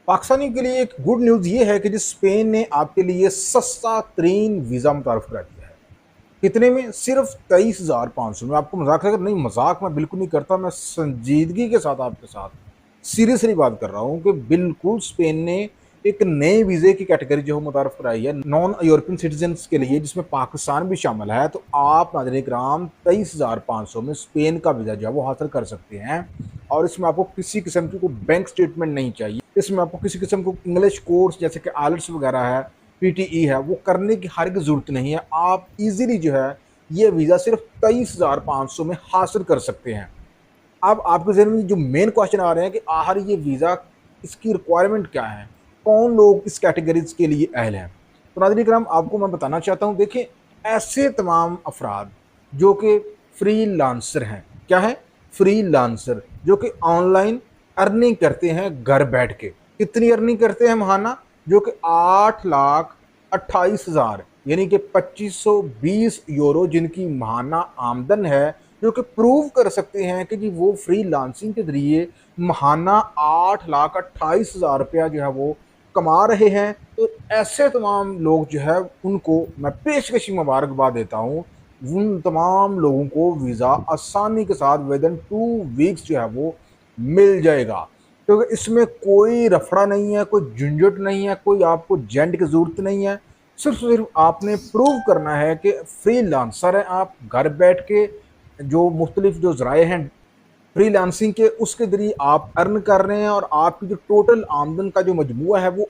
पाकिस्तानी के लिए एक गुड न्यूज़ ये है कि जिस स्पेन ने आपके लिए सस्ता तरीन वीज़ा मुतारफ़ करा दिया है। कितने में? सिर्फ 23,500 में। आपको मजाक लगा? नहीं, मजाक मैं बिल्कुल नहीं करता, मैं संजीदगी के साथ आपके साथ सीरियसली बात कर रहा हूँ कि बिल्कुल स्पेन ने एक नए वीज़े की कैटेगरी जो है मुतारफ़ कराई है नॉन यूरोपियन सिटीजन्स के लिए, जिसमें पाकिस्तान भी शामिल है। तो आप नाज़रीन किराम 23,500 में स्पेन का वीज़ा जो है वो हासिल कर सकते हैं, और इसमें आपको किसी किस्म की कोई बैंक स्टेटमेंट नहीं चाहिए। इसमें आपको किसी किस्म को इंग्लिश कोर्स जैसे कि आइलेट्स वगैरह है, पीटीई है, वो करने की हर एक ज़रूरत नहीं है। आप इजीली जो है ये वीज़ा सिर्फ 23,500 में हासिल कर सकते हैं। अब आपके ज़हन में जो मेन क्वेश्चन आ रहे हैं कि आखिर ये वीज़ा, इसकी रिक्वायरमेंट क्या है, कौन लोग इस कैटेगरीज के लिए अहल हैं। तो नाज़रीन करम, आपको मैं बताना चाहता हूँ, देखें, ऐसे तमाम अफराद जो कि फ्री लांसर हैं। क्या है? फ्री लांसर, जो कि ऑनलाइन अर्निंग करते हैं घर बैठ के। कितनी अर्निंग करते हैं महाना? जो कि 8,28,000 यानी कि 2520 यूरो जिनकी महाना आमदन है, जो कि प्रूव कर सकते हैं कि जी वो फ्री लांसिंग के जरिए महाना 8,28,000 रुपया जो है वो कमा रहे हैं। तो ऐसे तमाम लोग जो है उनको मैं पेशकशी मुबारकबाद देता हूँ। उन तमाम लोगों को वीज़ा आसानी के साथ विद इन 2 वीक्स जो है वो मिल जाएगा, क्योंकि इसमें कोई रफड़ा नहीं है, कोई झंझट नहीं है, कोई आपको जेंट की ज़रूरत नहीं है। सिर्फ आपने प्रूव करना है कि फ्री लांसर हैं आप, घर बैठ के जो मुख्तलिफ जो ज़राए हैं फ्रीलांसिंग के, उसके ज़रिए आप अर्न कर रहे हैं, और आपकी जो टोटल आमदन का जो मजमुआ है वो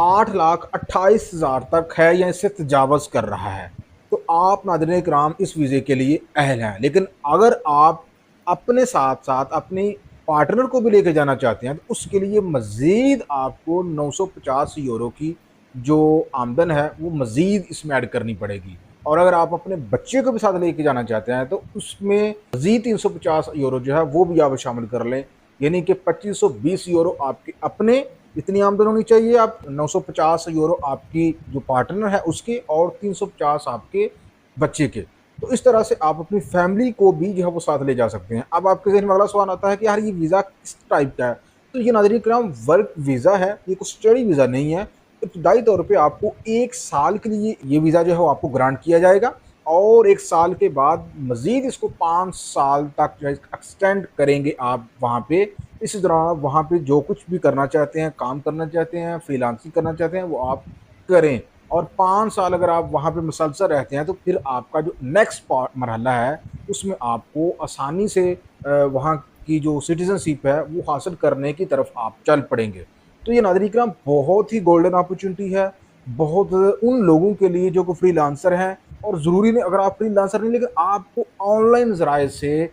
8,28,000 तक है या इससे तजावज़ कर रहा है। तो आप नाज़रीन इकराम इस वीज़े के लिए अहल हैं। लेकिन अगर आप अपने साथ साथ अपनी पार्टनर को भी लेके जाना चाहते हैं, तो उसके लिए मज़ीद आपको 950 यूरो की जो आमदन है वो मज़ीद इसमें ऐड करनी पड़ेगी। और अगर आप अपने बच्चे को भी साथ लेके जाना चाहते हैं, तो उसमें मज़ीद 350 यूरो जो है वो भी आप शामिल कर लें, यानी कि 2520 यूरो आपके अपने इतनी आमदन होनी चाहिए, आप 950 यूरो आपकी जो पार्टनर है उसके, और 350 आपके बच्चे के। तो इस तरह से आप अपनी फैमिली को भी जो है वो साथ ले जा सकते हैं। अब आपके जहन में अगला सवाल आता है कि यार ये वीज़ा किस टाइप का है? तो ये नाज़रीन करम वर्क वीज़ा है, ये कोई स्टडी वीज़ा नहीं है। इब्तदाई तौर पे आपको 1 साल के लिए ये वीज़ा जो है वो आपको ग्रांट किया जाएगा, और 1 साल के बाद मज़ीद इसको 5 साल तक जो है एक्सटेंड करेंगे आप वहाँ पे। इसी दौरान आप वहाँ पे जो कुछ भी करना चाहते हैं, काम करना चाहते हैं, फ्रीलांसिंग करना चाहते हैं, वो आप करें। और 5 साल अगर आप वहाँ पे मुसलसल रहते हैं, तो फिर आपका जो नेक्स्ट मरहला है उसमें आपको आसानी से वहाँ की जो सिटीज़नशिप है वो हासिल करने की तरफ आप चल पड़ेंगे। तो ये नाज़रीन इकराम बहुत ही गोल्डन अपॉर्चुनिटी है, बहुत उन लोगों के लिए जो कि फ्रीलांसर हैं। और ज़रूरी नहीं, अगर आप फ्रीलांसर नहीं, लेकिन आपको ऑनलाइन ज़राए से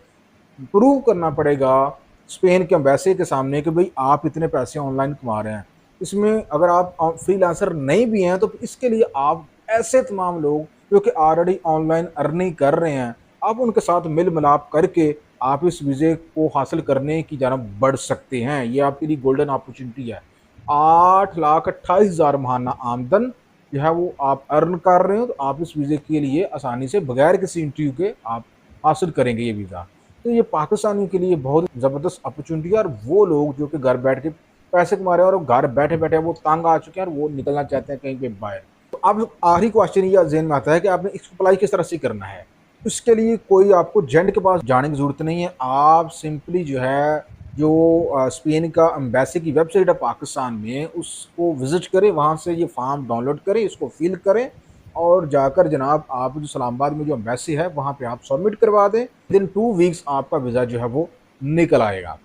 प्रूव करना पड़ेगा स्पेन के एम्बेसी के सामने कि भाई आप इतने पैसे ऑनलाइन कमा रहे हैं। इसमें अगर आप फ्रीलांसर नहीं भी हैं, तो इसके लिए आप ऐसे तमाम लोग जो कि ऑलरेडी ऑनलाइन अर्निंग कर रहे हैं, आप उनके साथ मिल मिलाप करके आप इस वीज़े को हासिल करने की जानब बढ़ सकते हैं। ये आपके लिए गोल्डन अपॉर्चुनिटी है। 8,28,000 महाना आमदन जो है वो आप अर्न कर रहे हो, तो आप इस वीज़े के लिए आसानी से बगैर किसी इंटरव्यू के आप हासिल करेंगे ये वीज़ा। तो ये पाकिस्तानियों के लिए बहुत ज़बरदस्त अपॉर्चुनिटी है, और वो लोग जो कि घर बैठ के पैसे कमा रहे हैं और घर बैठे बैठे वो तंग आ चुके हैं और वो निकलना चाहते हैं कहीं पे बाहर। तो अब आखिरी क्वेश्चन ये ज़हन में आता है कि आपने इसको अप्लाई किस तरह से करना है। इसके लिए कोई आपको एजेंट के पास जाने की ज़रूरत नहीं है। आप सिंपली जो है जो स्पेन का एम्बेसी की वेबसाइट है पाकिस्तान में, उसको विज़िट करें, वहाँ से ये फॉर्म डाउनलोड करें, इसको फिल करें, और जाकर जनाब आप जो इस्लामाबाद में जो एम्बेसी है वहाँ पे आप सबमिट करवा दें। विदिन 2 वीक्स आपका वीज़ा जो है वो निकल आएगा।